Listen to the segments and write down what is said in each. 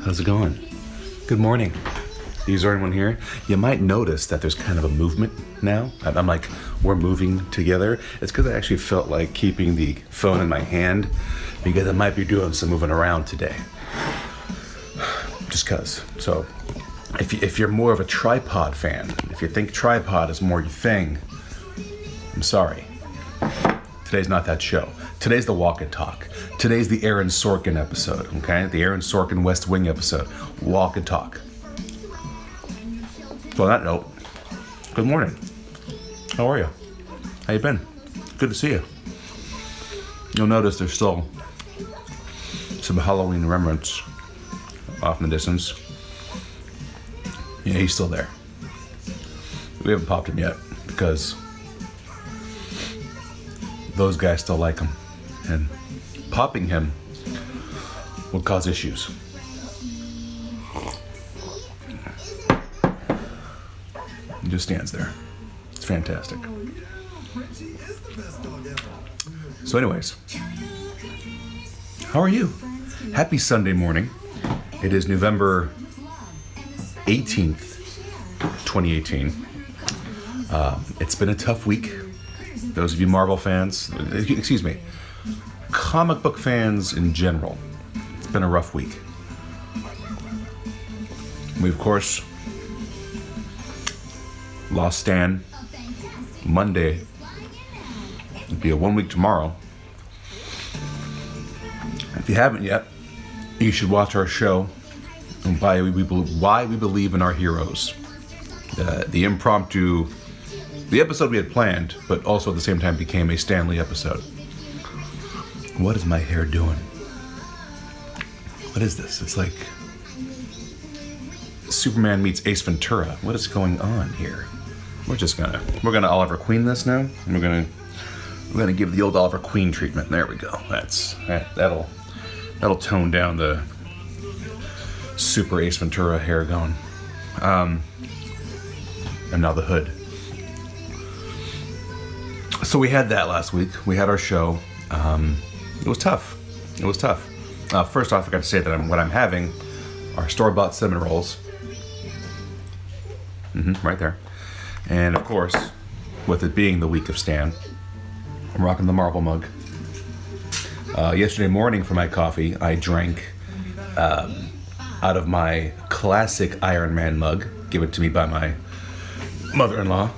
How's it going? Good morning. The Azorean One here. You might notice that there's kind of a movement now. I'm like, we're moving together. It's because I actually felt like keeping the phone in my hand because I might be doing some moving around today. Just cause. So, if you're more of a tripod fan, if you think tripod is more your thing, I'm sorry. Today's not that show. Today's the walk and talk. Today's the Aaron Sorkin episode, okay? The Aaron Sorkin West Wing episode. Walk and talk. So on that note, good morning. How are you? How you been? Good to see you. You'll notice there's still some Halloween remnants off in the distance. Yeah, he's still there. We haven't popped him yet because those guys still like him, and popping him would cause issues. He just stands there. It's fantastic. So anyways, how are you? Happy Sunday morning. It is November 18th, 2018. It's been a tough week. Those of you Marvel fans, excuse me, comic book fans in general, it's been a rough week. We, of course, lost Stan Monday. It'll be a 1 week tomorrow. If you haven't yet, you should watch our show and why we believe in our heroes. The impromptu, the episode we had planned, but also at the same time became a Stanley episode. What is my hair doing? What is this? It's like Superman meets Ace Ventura. What is going on here? We're gonna Oliver Queen this now. We're gonna give the old Oliver Queen treatment. There we go. That'll tone down the super Ace Ventura hair going. And now the hood. So we had that last week. We had our show. It was tough. First off, I forgot to say that what I'm having are store-bought cinnamon rolls. Right there. And of course, with it being the week of Stan, I'm rocking the Marvel mug. Yesterday morning for my coffee, I drank out of my classic Iron Man mug, given to me by my mother-in-law.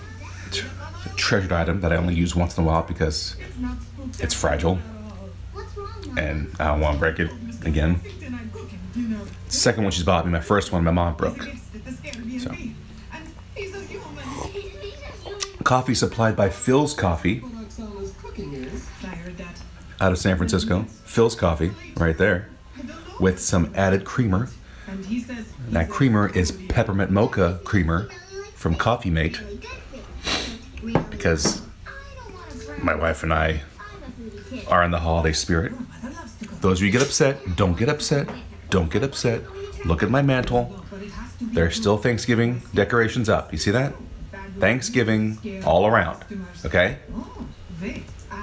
It's a treasured item that I only use once in a while because it's fragile and I don't want to break it again. Second one she's bought me, my first one my mom broke. So, coffee supplied by Phil's Coffee out of San Francisco. Phil's Coffee right there with some added creamer. That creamer is peppermint mocha creamer from Coffee Mate because my wife and I are in the holiday spirit. Those of you get upset, don't get upset. Don't get upset. Look at my mantle. There's still Thanksgiving decorations up. You see that? Thanksgiving all around. Okay?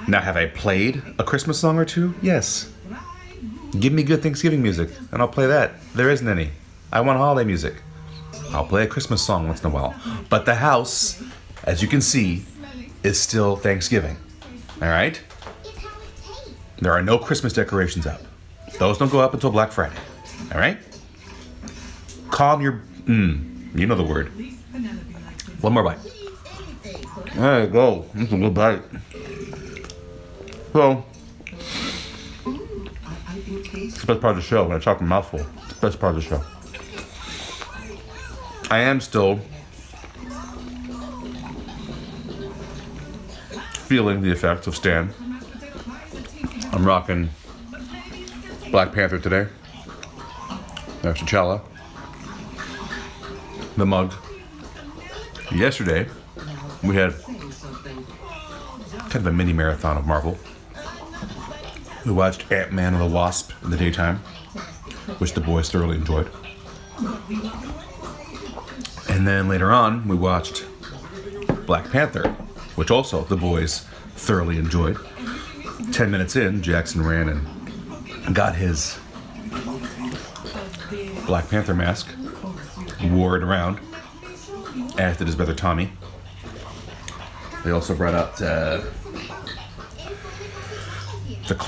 Now, have I played a Christmas song or two? Yes. Give me good Thanksgiving music, and I'll play that. There isn't any. I want holiday music. I'll play a Christmas song once in a while. But the house, as you can see, is still Thanksgiving. All right? There are no Christmas decorations up. Those don't go up until Black Friday. All right? Calm your... you know the word. One more bite. There you go. That's a good bite. So, it's the best part of the show. When I talk a mouthful, it's the best part of the show. I am still feeling the effects of Stan. I'm rocking Black Panther today. There's T'Challa. The mug. Yesterday, we had kind of a mini marathon of Marvel. We watched Ant-Man and the Wasp in the daytime, which the boys thoroughly enjoyed. And then later on, we watched Black Panther, which also the boys thoroughly enjoyed. 10 minutes in, Jackson ran and got his Black Panther mask, wore it around, as did his brother Tommy. They also brought out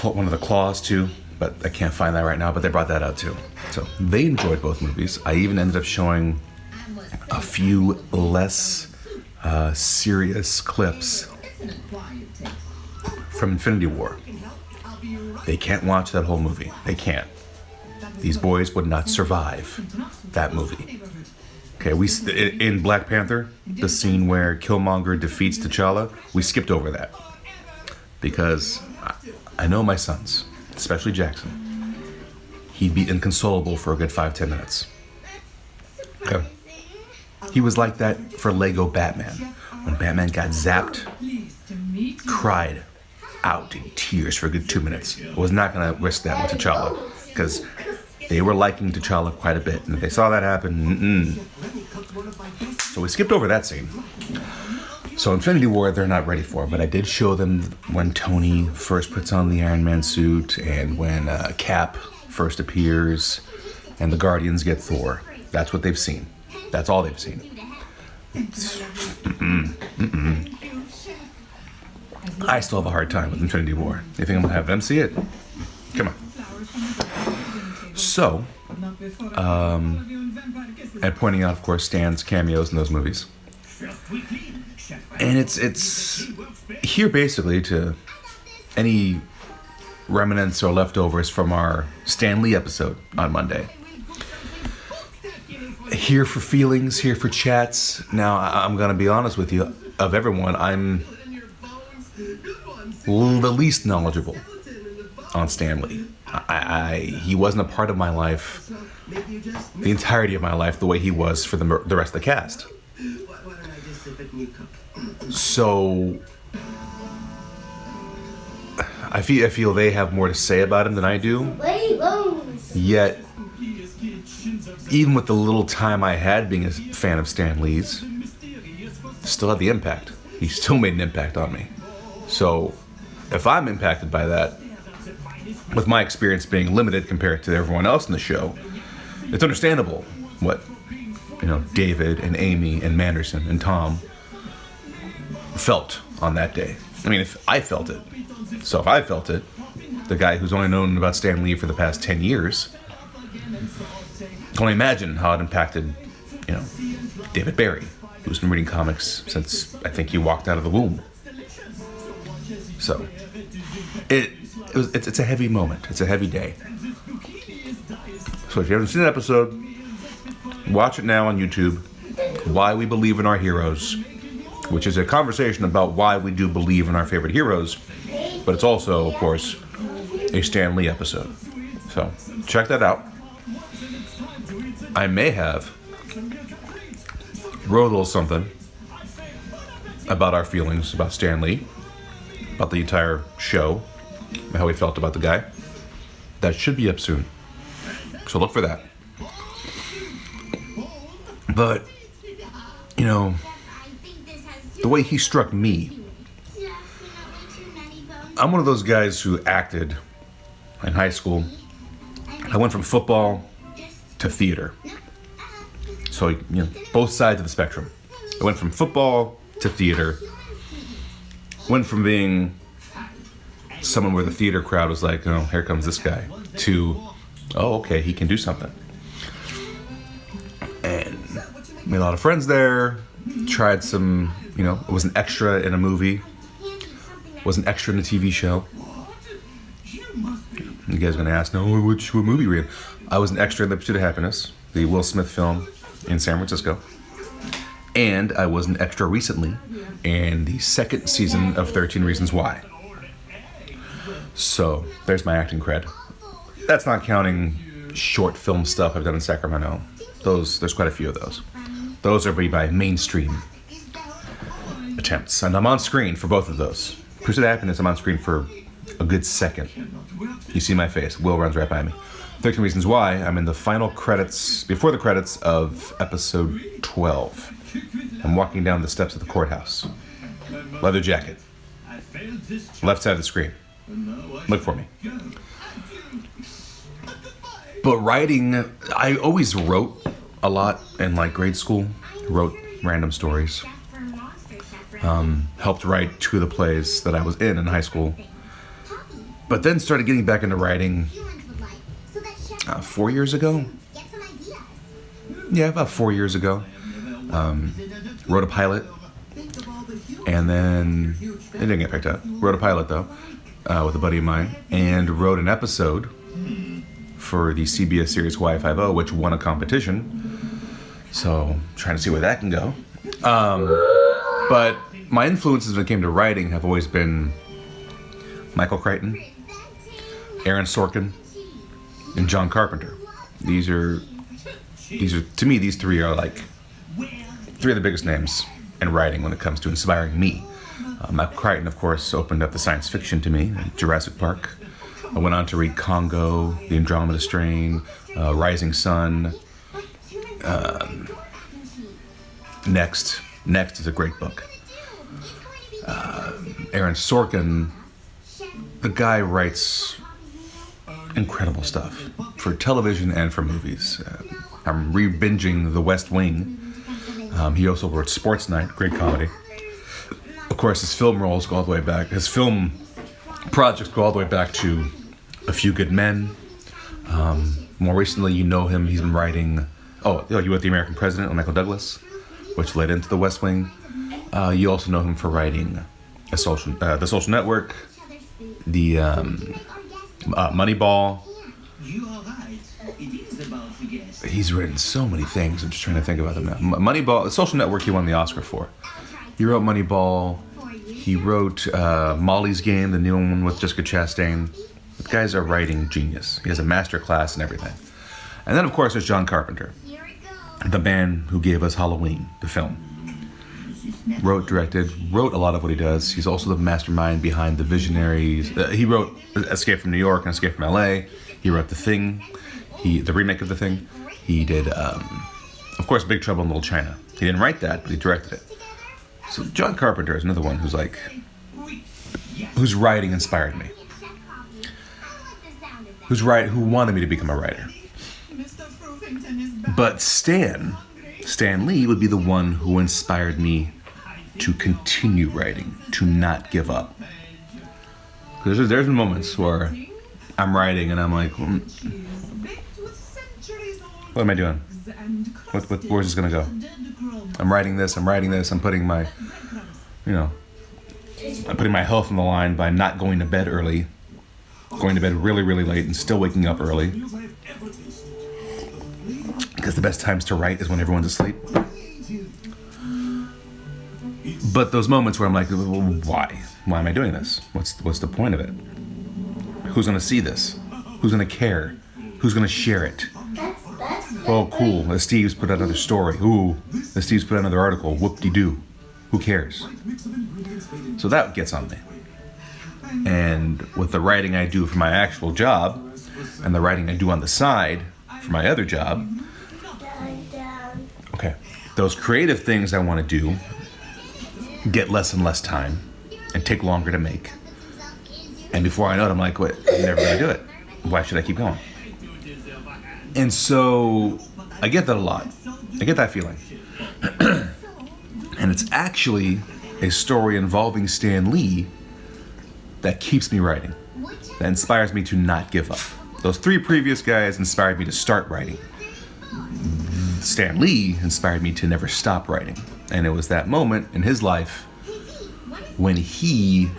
one of the claws too, but I can't find that right now, but they brought that out too. So they enjoyed both movies. I even ended up showing a few less serious clips from Infinity War. They can't watch that whole movie. They can't. These boys would not survive that movie. Okay, in Black Panther, the scene where Killmonger defeats T'Challa, we skipped over that. Because I know my sons, especially Jackson, he'd be inconsolable for a good 5-10 minutes. Okay. He was like that for Lego Batman. When Batman got zapped, cried out in tears for a good 2 minutes. I was not going to risk that with T'Challa, because they were liking T'Challa quite a bit. And if they saw that happen, So we skipped over that scene. So Infinity War, they're not ready for, but I did show them when Tony first puts on the Iron Man suit, and when Cap first appears, and the Guardians get Thor. That's what they've seen. That's all they've seen. I still have a hard time with Infinity War. You think I'm gonna have them see it? Come on. So, and pointing out, of course, Stan's cameos in those movies. And it's here basically to any remnants or leftovers from our Stan Lee episode on Monday. Here for feelings, here for chats. Now, I'm going to be honest with you, of everyone, I'm the least knowledgeable on Stan Lee. He wasn't a part of my life, the entirety of my life, the way he was for the rest of the cast. So, I feel they have more to say about him than I do. Yet, even with the little time I had being a fan of Stan Lee's, still had the impact. He still made an impact on me. So, if I'm impacted by that, with my experience being limited compared to everyone else in the show, it's understandable what, David and Amy and Manderson and Tom felt on that day. I mean, if I felt it. So if I felt it, the guy who's only known about Stan Lee for the past 10 years, can only imagine how it impacted, David Barry, who's been reading comics since I think he walked out of the womb. So, it's a heavy moment. It's a heavy day. So if you haven't seen an episode, watch it now on YouTube. Why We Believe in Our Heroes, which is a conversation about why we do believe in our favorite heroes, but it's also, of course, a Stan Lee episode. So check that out. I may have wrote a little something about our feelings about Stan Lee, about the entire show, how we felt about the guy. That should be up soon. So look for that. But, the way he struck me, I'm one of those guys who acted in high school. I went from football to theater. So, both sides of the spectrum. I went from football to theater. Went from being someone where the theater crowd was like, oh, here comes this guy, to, oh, okay, he can do something. And made a lot of friends there. Tried some, was an extra in a movie. Was an extra in a TV show. You guys are going to ask, no, what movie were you in? I was an extra in The Pursuit of Happiness, the Will Smith film in San Francisco. And I was an extra recently in the second season of 13 Reasons Why. So, there's my acting cred. That's not counting short film stuff I've done in Sacramento. There's quite a few of those. Those are my mainstream attempts. And I'm on screen for both of those. Pursuit of Happiness, I'm on screen for a good second. You see my face. Will runs right by me. 13 Reasons Why, I'm in the final credits, before the credits of episode 12. I'm walking down the steps of the courthouse. Leather jacket. Left side of the screen. Look for me. But writing, I always wrote a lot in like grade school. Wrote random stories. Helped write 2 of the plays that I was in high school. But then started getting back into writing 4 years ago. Yeah, about 4 years ago. Wrote a pilot. And then it didn't get picked up. Wrote a pilot though, with a buddy of mine, and wrote an episode for the CBS series Hawaii Five-0, which won a competition. So trying to see where that can go. But my influences when it came to writing have always been Michael Crichton, Aaron Sorkin, and John Carpenter. These are to me, these 3 are like 3 of the biggest names in writing when it comes to inspiring me. Michael Crichton, of course, opened up the science fiction to me, Jurassic Park. I went on to read Congo, The Andromeda Strain, Rising Sun. Next is a great book. Aaron Sorkin, the guy writes incredible stuff for television and for movies. I'm re-binging The West Wing. He also wrote Sports Night, great comedy. Of course, his film roles go all the way back. His film projects go all the way back to A Few Good Men. More recently, you know him. He's been writing. You wrote The American President with Michael Douglas, which led into The West Wing. You also know him for writing The Social Network, the Moneyball. He's written so many things. I'm just trying to think about them now. Moneyball, The Social Network, he won the Oscar for. He wrote Moneyball. He wrote Molly's Game, the new one with Jessica Chastain. The guy's a writing genius. He has a master class and everything. And then, of course, there's John Carpenter, the man who gave us Halloween, the film. Wrote a lot of what he does. He's also the mastermind behind the Visionaries. He wrote Escape from New York and Escape from LA. He wrote The Thing, the remake of The Thing. He did, of course, Big Trouble in Little China. He didn't write that, but he directed it. So John Carpenter is another one whose writing inspired me. Who wanted me to become a writer. But Stan Lee would be the one who inspired me to continue writing, to not give up. Because there's moments where I'm writing and I'm like, what am I doing? Where's this gonna go? I'm writing this, I'm putting my health on the line by not going to bed early, going to bed really, really late and still waking up early. Because the best times to write is when everyone's asleep. But those moments where I'm like, well, why? Why am I doing this? What's the point of it? Who's gonna see this? Who's gonna care? Who's gonna share it? Oh, cool. Esteves put out another story. Ooh, Esteves put out another article. Whoop-de-doo. Who cares? So that gets on me. And with the writing I do for my actual job, and the writing I do on the side for my other job, okay, those creative things I want to do get less and less time and take longer to make. And before I know it, I'm like, wait, I'm never going to do it. Why should I keep going? And so I get that a lot. I get that feeling. And it's actually a story involving Stan Lee that keeps me writing, that inspires me to not give up. Those 3 previous guys inspired me to start writing. Stan Lee inspired me to never stop writing. And it was that moment in his life when he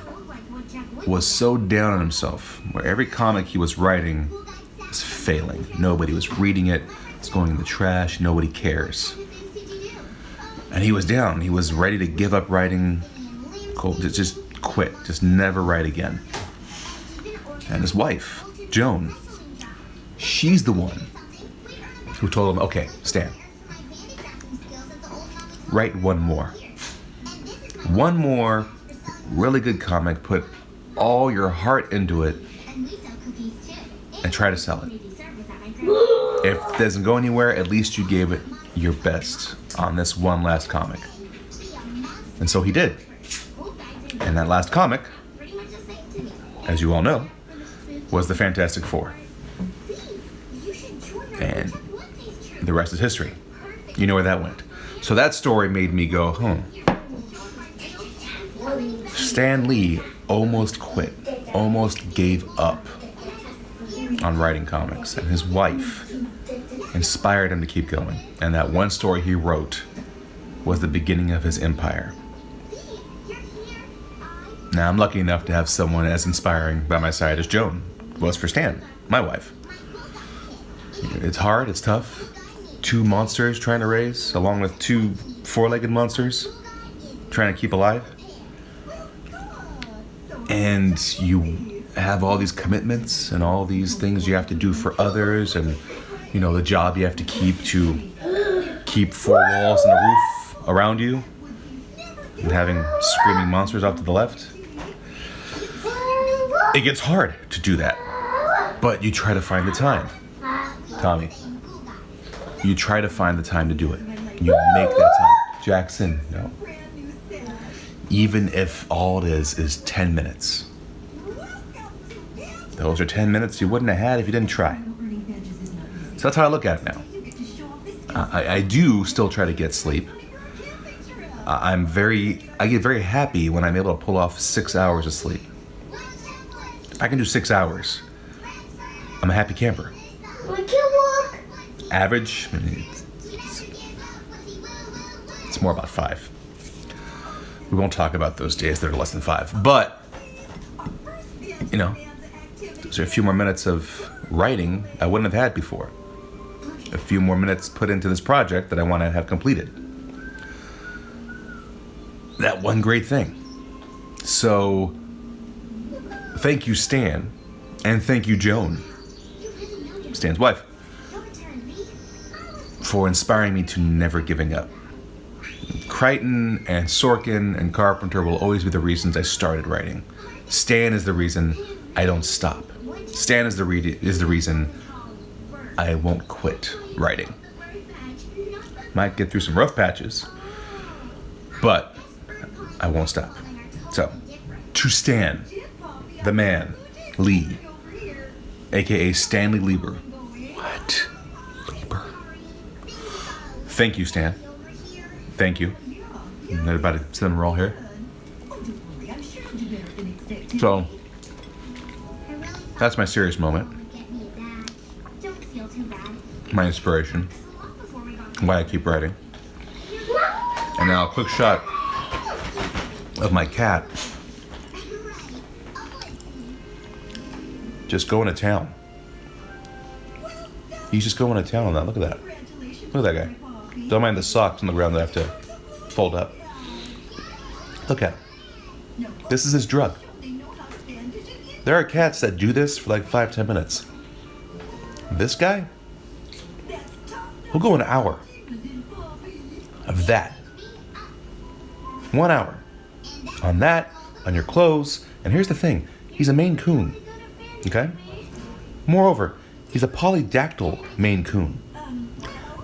was so down on himself, where every comic he was writing was failing. Nobody was reading it. It's going in the trash. Nobody cares. And he was down. He was ready to give up writing. Just quit. Just never write again. And his wife, Joan, she's the one who told him, okay, Stan, write one more really good comic, put all your heart into it, and try to sell it. If it doesn't go anywhere, at least you gave it your best on this one last comic. And so he did. And that last comic, as you all know, was the Fantastic Four. And The rest is history. You know where that went. So that story made me go, Stan Lee almost quit, almost gave up on writing comics, and his wife inspired him to keep going. And that one story he wrote was the beginning of his empire. Now, I'm lucky enough to have someone as inspiring by my side as Joan was for Stan, my wife. It's hard, it's tough. 2 monsters trying to raise, along with 2 4-legged monsters trying to keep alive. And you have all these commitments and all these things you have to do for others, and the job you have to keep 4 walls and a roof around you, and having screaming monsters off to the left. It gets hard to do that, but you try to find the time. Tommy, you try to find the time to do it. You make that time. Jackson, no. Even if all it is 10 minutes. Those are 10 minutes you wouldn't have had if you didn't try. So that's how I look at it now. I do still try to get sleep. I get very happy when I'm able to pull off 6 hours of sleep. If I can do 6 hours, I'm a happy camper. Average, it's more about 5. We won't talk about those days that are less than 5. But, those are a few more minutes of writing I wouldn't have had before. A few more minutes put into this project that I want to have completed. That one great thing. So, thank you, Stan, and thank you, Joan, Stan's wife, for inspiring me to never giving up. Crichton and Sorkin and Carpenter will always be the reasons I started writing. Stan is the reason I don't stop. Stan is the reason I won't quit writing. Might get through some rough patches, but I won't stop. So, to Stan, the man, Lee, aka Stanley Lieber. What? Lieber? Thank you, Stan. Thank you. Everybody, we're all here. So, that's my serious moment. My inspiration. Why I keep writing. And now a quick shot of my cat just going to town. He's just going to town on that. Look at that. Look at that guy. Don't mind the socks on the ground that I have to fold up. Look at him. This is his drug. There are cats that do this for like 5-10 minutes. This guy, he'll go an hour of that. 1 hour. On that, on your clothes. And here's the thing. He's a Maine Coon. Okay? Moreover, he's a polydactyl Maine Coon.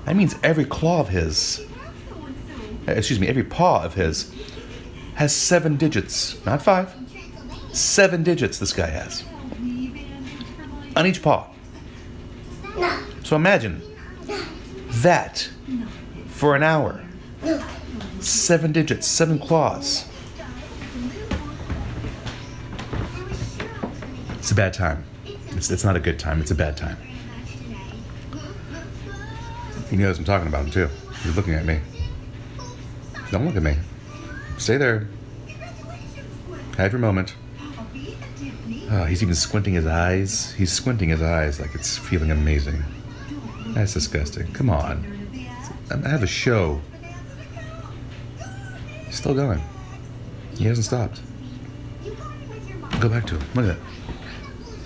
That means every paw of his has 7 digits. Not 5. 7 digits this guy has. On each paw. So imagine that for an hour. 7 digits, 7 claws. It's a bad time. It's not a good time, it's a bad time. He knows I'm talking about him too. He's looking at me. Don't look at me. Stay there. Have your moment. Oh, he's even squinting his eyes. He's squinting his eyes like it's feeling amazing. That's disgusting. Come on. I have a show. He's still going. He hasn't stopped. Go back to him. Look at that.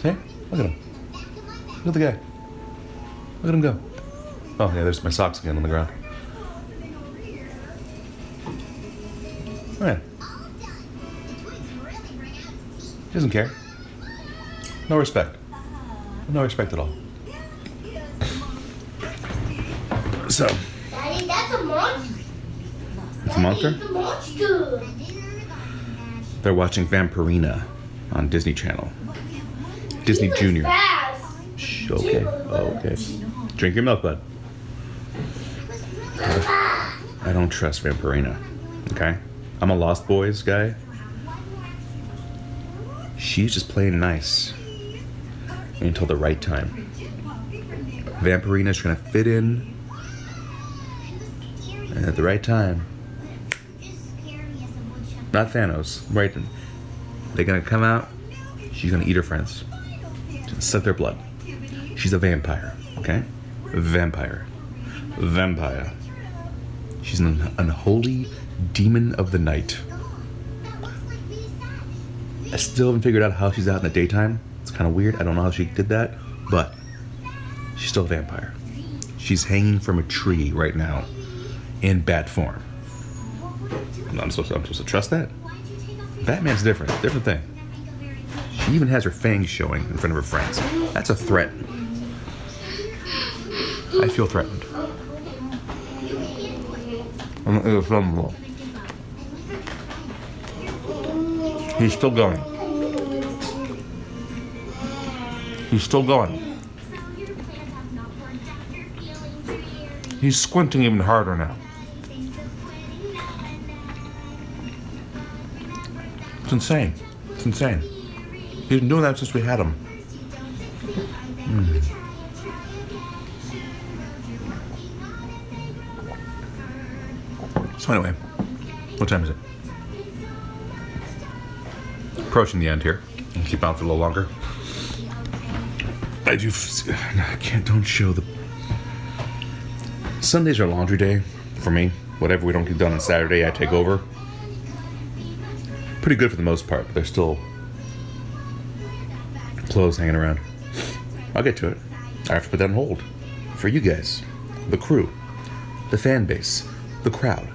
See? Look at him. Look at the guy. Look at him go. Oh, yeah, there's my socks again on the ground. Oh, yeah. He doesn't care. No respect. No respect at all. So. Daddy, that's a monster. It's a monster? It's a monster. They're watching Vampirina on Disney Channel. Disney Junior. Fast. Shh, okay. Oh, okay. Drink your milk, bud. I don't trust Vampirina. Okay? I'm a Lost Boys guy. She's just playing nice until the right time. Vampirina's gonna fit in, and at the right time, not Thanos, right? They're gonna come out. She's gonna eat her friends, suck their blood. She's a vampire, okay? Vampire. She's an unholy demon of the night. I still haven't figured out how she's out in the daytime. It's kind of weird. I don't know how she did that, but she's still a vampire. She's hanging from a tree right now in bat form. I'm supposed to trust that? Batman's different. Different thing. She even has her fangs showing in front of her friends. That's a threat. I feel threatened. He's still going. He's still going. He's squinting even harder now. It's insane. It's insane. He's been doing that since we had him. So anyway, what time is it? Approaching the end here. I'll keep on for a little longer. Don't show the... Sundays are laundry day for me. Whatever we don't get done on Saturday, I take over. Pretty good for the most part, but there's still clothes hanging around. I'll get to it. I have to put that on hold. For you guys. The crew. The fan base. The crowd.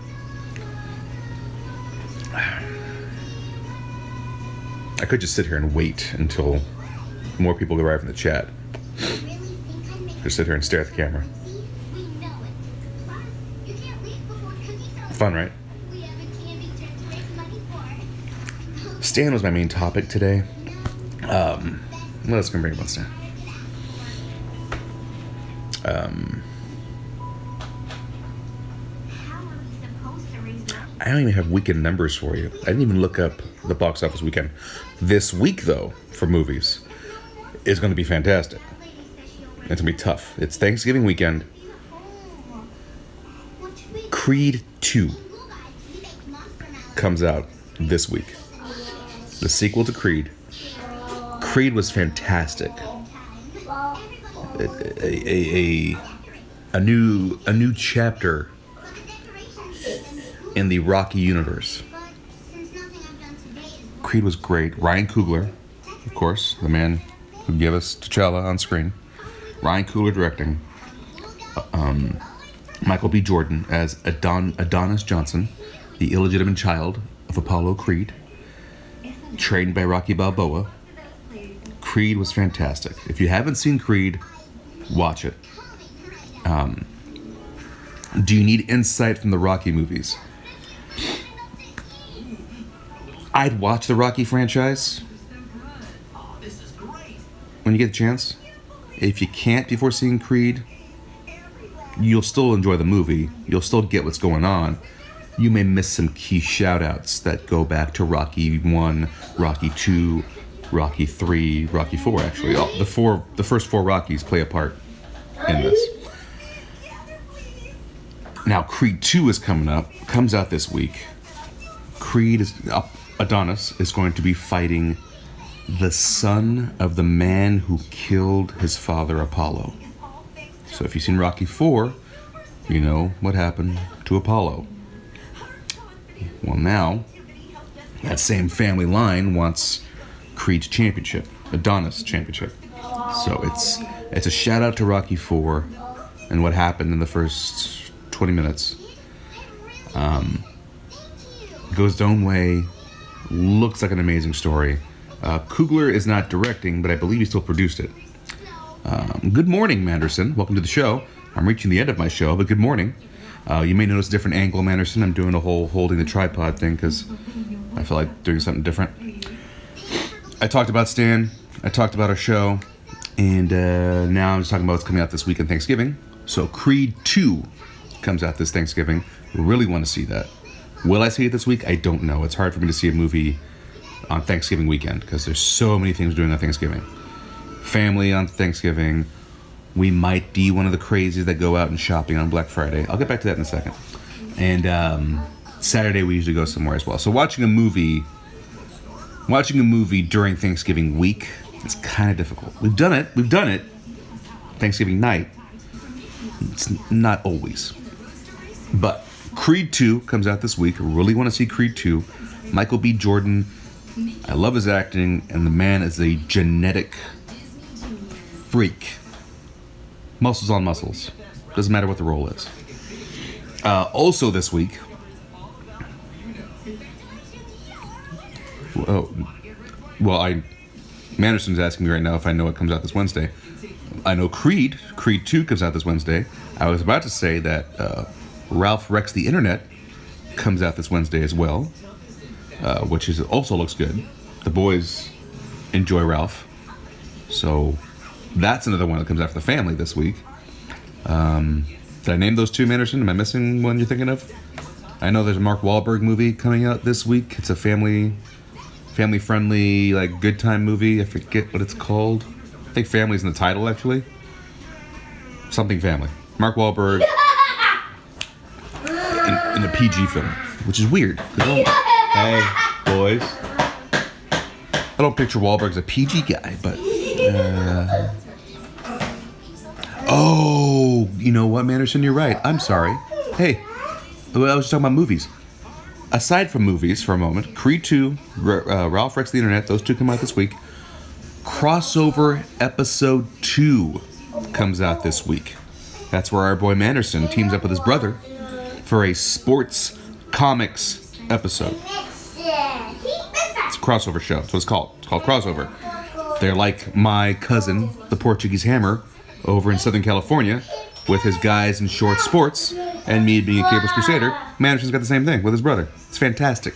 I could just sit here and wait until more people arrive in the chat. Just sit here and stare at the camera. Fun, right? Stan was my main topic today. What else can I bring up on Stan? I don't even have weekend numbers for you. I didn't even look up the box office weekend. This week, though, for movies, is going to be fantastic. It's going to be tough. It's Thanksgiving weekend. Creed 2 comes out this week. The sequel to Creed. Creed was fantastic. A new chapter in the Rocky universe. Creed was great. Ryan Coogler, of course, the man who gave us T'Challa on screen. Ryan Coogler directing. Michael B. Jordan as Adonis Johnson, the illegitimate child of Apollo Creed, trained by Rocky Balboa. Creed was fantastic. If you haven't seen Creed, watch it. Do you need insight from the Rocky movies? I'd watch the Rocky franchise when you get a chance. If you can't before seeing Creed, you'll still enjoy the movie. You'll still get what's going on. You may miss some key shout-outs that go back to Rocky 1, Rocky 2, Rocky 3, Rocky 4, actually. The first 4 Rockies play a part in this. Now, Creed 2 is comes out this week. Adonis is going to be fighting the son of the man who killed his father, Apollo. So if you've seen Rocky 4, you know what happened to Apollo. Well, now, that same family line wants Creed's championship, Adonis championship. So it's a shout out to Rocky 4 and what happened in the first 20 minutes. Goes its own way. Looks like an amazing story. Coogler is not directing, but I believe he still produced it. Good morning, Manderson. Welcome to the show. I'm reaching the end of my show, but good morning. You may notice a different angle, Manderson. I'm doing a whole holding the tripod thing because I feel like doing something different. I talked about Stan. I talked about our show. And now I'm just talking about what's coming out this weekend, Thanksgiving. So Creed 2 comes out this Thanksgiving. Really want to see that. Will I see it this week? I don't know. It's hard for me to see a movie on Thanksgiving weekend because there's so many things doing on Thanksgiving. Family on Thanksgiving. We might be one of the crazies that go out and shopping on Black Friday. I'll get back to that in a second. And Saturday we usually go somewhere as well. So watching a movie during Thanksgiving week is kind of difficult. We've done it. Thanksgiving night. It's not always. But Creed 2 comes out this week. I really want to see Creed 2. Michael B. Jordan. I love his acting, and the man is a genetic freak. Muscles on muscles. Doesn't matter what the role is. Also this week. Manderson's asking me right now if I know what comes out this Wednesday. I know Creed 2 comes out this Wednesday. I was about to say that Ralph Wrecks the Internet comes out this Wednesday as well, which also looks good. The boys enjoy Ralph. So that's another one that comes out for the family this week. Did I name those two, Manderson? Am I missing one you're thinking of? I know there's a Mark Wahlberg movie coming out this week. It's a family-friendly, like, good time movie. I forget what it's called. I think family's in the title, actually. Something family. Mark Wahlberg in a PG film, which is weird. Hey, boys. I don't picture Wahlberg as a PG guy, but... Oh, you know what, Manderson? You're right. I'm sorry. Hey, I was just talking about movies. Aside from movies, for a moment, Creed 2, Ralph Wrecks the Internet, those two come out this week. Crossover Episode 2 comes out this week. That's where our boy Manderson teams up with his brother for a sports comics episode. It's a crossover show. That's what it's called. It's called Crossover. They're like my cousin, the Portuguese Hammer, over in Southern California with his guys in short sports, and me being a Cables Crusader. Manderson's got the same thing with his brother. It's fantastic.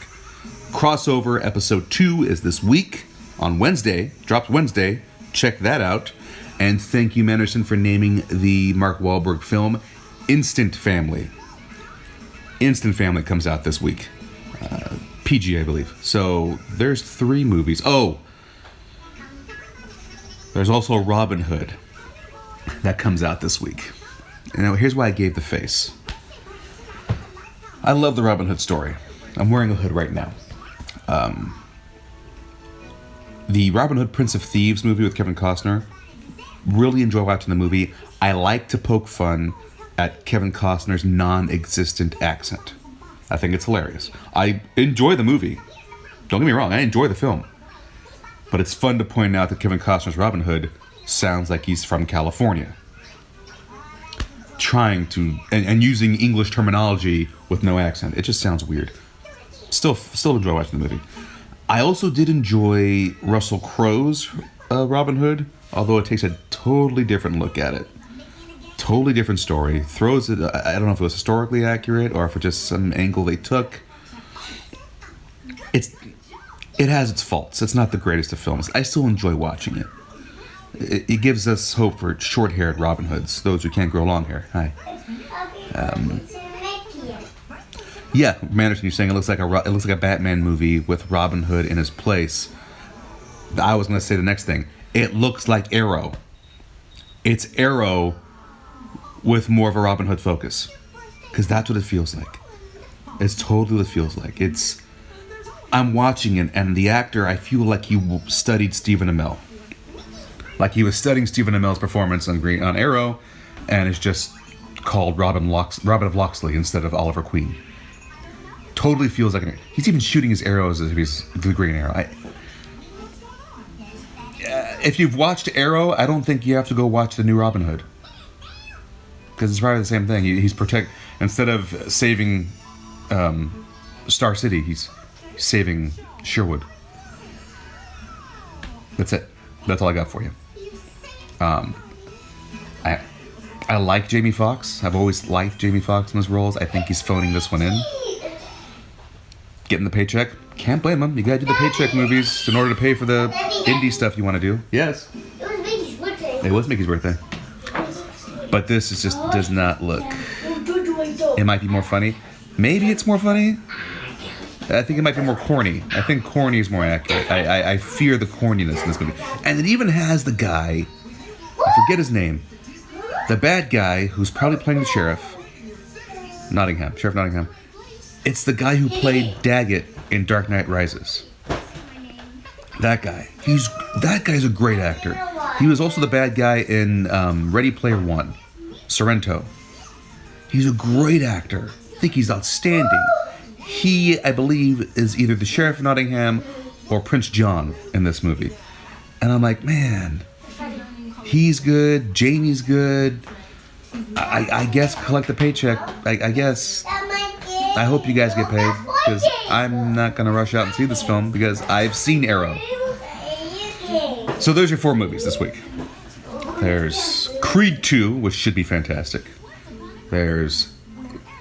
Crossover Episode 2 is this week on Wednesday. Drops Wednesday. Check that out. And thank you, Manderson, for naming the Mark Wahlberg film Instant Family. Instant Family comes out this week. PG, I believe. So there's 3 movies. Oh! There's also Robin Hood that comes out this week. And now here's why I gave the face. I love the Robin Hood story. I'm wearing a hood right now. The Robin Hood Prince of Thieves movie with Kevin Costner. Really enjoy watching the movie. I like to poke fun at Kevin Costner's non-existent accent. I think it's hilarious. I enjoy the movie. Don't get me wrong, I enjoy the film. But it's fun to point out that Kevin Costner's Robin Hood sounds like he's from California. Trying to, and using English terminology with no accent. It just sounds weird. Still enjoy watching the movie. I also did enjoy Russell Crowe's Robin Hood, although it takes a totally different look at it. Totally different story. Throws it, I don't know if it was historically accurate or if it's just some angle they took. It has its faults. It's not the greatest of films. I still enjoy watching it. It gives us hope for short-haired Robin Hoods, those who can't grow long hair. Hi. Yeah, Manderson, you're saying it looks like a Batman movie with Robin Hood in his place. I was going to say the next thing. It looks like Arrow. It's Arrow with more of a Robin Hood focus, because that's what it feels like. It's totally what it feels like. I'm watching it, and the actor, I feel like he studied Stephen Amell. Like he was studying Stephen Amell's performance on Arrow, and it's just called Robin of Locksley instead of Oliver Queen. Totally feels like he's even shooting his arrows as if he's the Green Arrow. If you've watched Arrow, I don't think you have to go watch the new Robin Hood, because it's probably the same thing. He's instead of saving Star City, he's saving Sherwood. That's it. That's all I got for you. I like Jamie Foxx. I've always liked Jamie Foxx in his roles. I think he's phoning this one in. Getting the paycheck. Can't blame him. You gotta do the paycheck movies in order to pay for the indie stuff you want to do. Yes. It was Mickey's birthday. It was Mickey's birthday. But this does not look it might be more funny. Maybe it's more funny. I think it might be more corny. I think corny is more accurate. I fear the corniness in this movie. And it even has the guy, I forget his name, the bad guy who's probably playing the sheriff. Sheriff Nottingham. It's the guy who played Daggett in Dark Knight Rises. That guy. That guy's a great actor. He was also the bad guy in Ready Player One, Sorrento. He's a great actor. I think he's outstanding. He, I believe, is either the Sheriff of Nottingham or Prince John in this movie. And I'm like, man, he's good. Jamie's good. I guess collect the paycheck. I guess. I hope you guys get paid, because I'm not going to rush out and see this film because I've seen Arrow. So there's your 4 movies this week. There's Creed 2, which should be fantastic. There's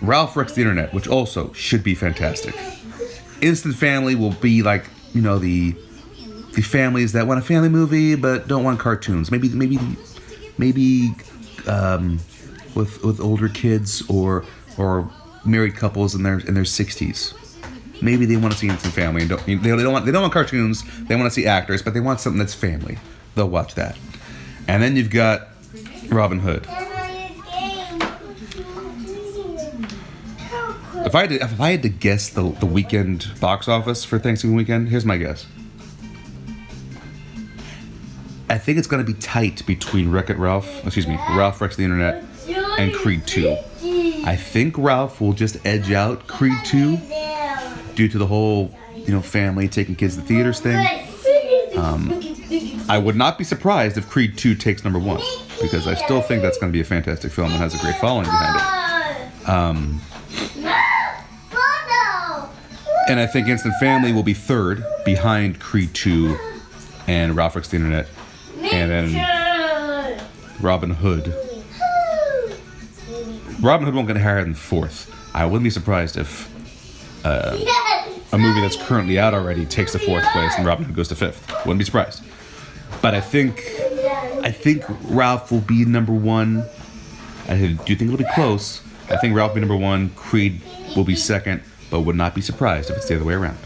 Ralph Wrecks the Internet, which also should be fantastic. Instant Family will be like, the families that want a family movie but don't want cartoons. Maybe with older kids or married couples in their 60s. Maybe they want to see Instant Family and they don't want cartoons. They want to see actors, but they want something that's family. They'll watch that. And then you've got Robin Hood. If I had to guess the weekend box office for Thanksgiving weekend, here's my guess. I think it's going to be tight between Ralph Wrecks the Internet and Creed 2. I think Ralph will just edge out Creed 2 due to the whole, family taking kids to the theaters thing. I would not be surprised if Creed 2 takes number 1, because I still think that's going to be a fantastic film and has a great following behind it. And I think Instant Family will be third behind Creed 2 and Ralph Wrecks the Internet. And then Robin Hood. Robin Hood won't get higher than 4th. I wouldn't be surprised if a movie that's currently out already takes the 4th place and Robin Hood goes to 5th. Wouldn't be surprised. But I think Ralph will be number 1. I do think it'll be close. I think Ralph will be number 1. Creed will be 2nd, but would not be surprised if it's the other way around.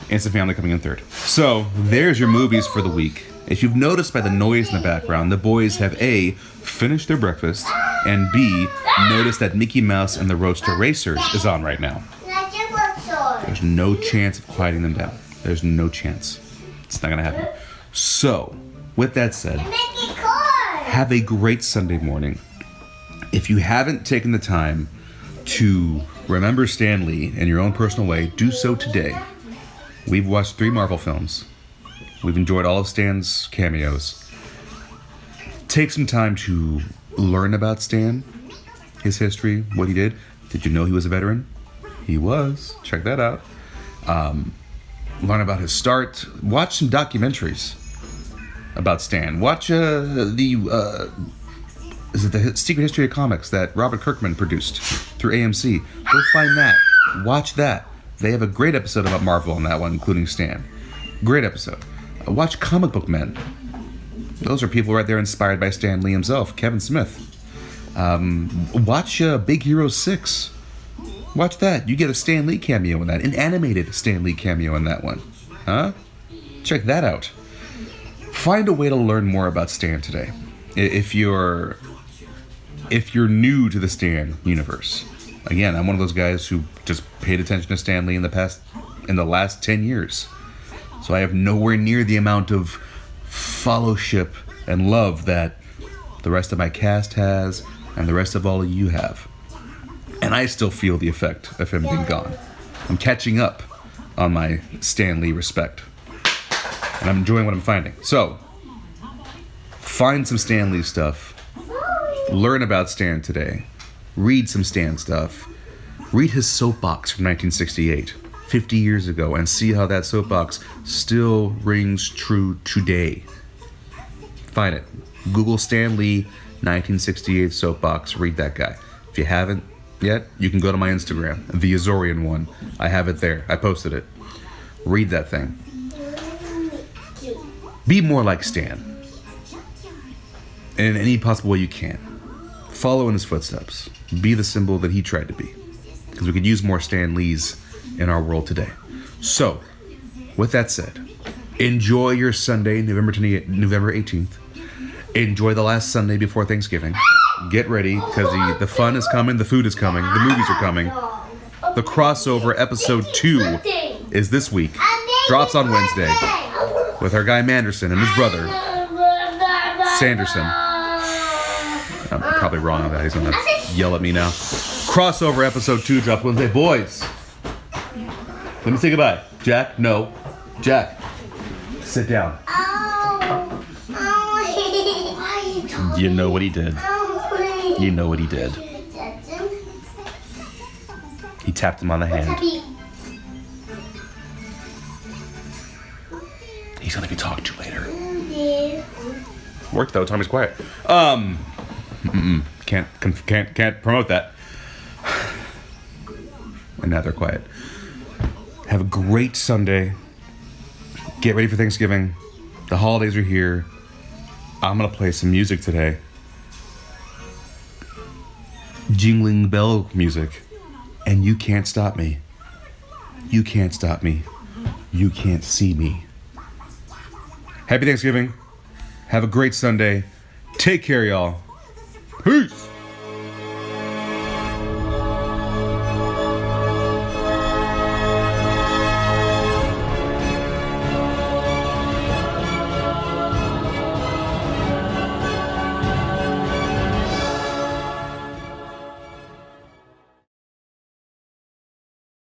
Instant Family coming in 3rd. So there's your movies for the week. If you've noticed by the noise in the background, the boys have A, finished their breakfast, and B, noticed that Mickey Mouse and the Roadster Racers is on right now. There's no chance of quieting them down. There's no chance. It's not going to happen. So, with that said, have a great Sunday morning. If you haven't taken the time to remember Stan Lee in your own personal way, do so today. We've watched 3 Marvel films. We've enjoyed all of Stan's cameos. Take some time to learn about Stan, his history, what he did. Did you know he was a veteran? He was. Check that out. Learn about his start. Watch some documentaries about Stan. Watch the Secret History of Comics that Robert Kirkman produced through AMC. Go find that. Watch that. They have a great episode about Marvel on that one, including Stan. Great episode. Watch Comic Book Men. Those are people right there inspired by Stan Lee himself, Kevin Smith. Watch Big Hero 6. Watch that. You get a Stan Lee cameo in that. An animated Stan Lee cameo in that one. Huh? Check that out. Find a way to learn more about Stan today. If you're new to the Stan universe. Again, I'm one of those guys who just paid attention to Stan Lee in the last 10 years. So I have nowhere near the amount of fellowship and love that the rest of my cast has and the rest of all of you have. And I still feel the effect of him being gone. I'm catching up on my Stan Lee respect. And I'm enjoying what I'm finding. So, find some Stan Lee stuff. Learn about Stan today. Read some Stan stuff. Read his soapbox from 1968, 50 years ago, and see how that soapbox still rings true today. Find it. Google Stan Lee 1968 soapbox. Read that guy. If you haven't yet, you can go to my Instagram, the Azorean One. I have it there. I posted it. Read that thing. Be more like Stan in any possible way you can. Follow in his footsteps. Be the symbol that he tried to be. Because we could use more Stan Lees in our world today. So, with that said, enjoy your Sunday, November 18th. Enjoy the last Sunday before Thanksgiving. Get ready, because the fun is coming, the food is coming, the movies are coming. The crossover episode 2 is this week. Drops on Wednesday with our guy Manderson and his brother, Sanderson. I'm probably wrong on that. He's going to yell at me now. Crossover episode 2 drops Wednesday. Boys, let me say goodbye. Jack, no. Jack, sit down. You know what he did. You know what he did. He tapped him on the hand. He's gonna be talked to later. Worked though. Tommy's quiet. Can't promote that. And now they're quiet. Have a great Sunday. Get ready for Thanksgiving. The holidays are here. I'm gonna play some music today. Jingling bell music. And you can't stop me. You can't stop me. You can't see me. Happy Thanksgiving. Have a great Sunday. Take care, y'all. Peace.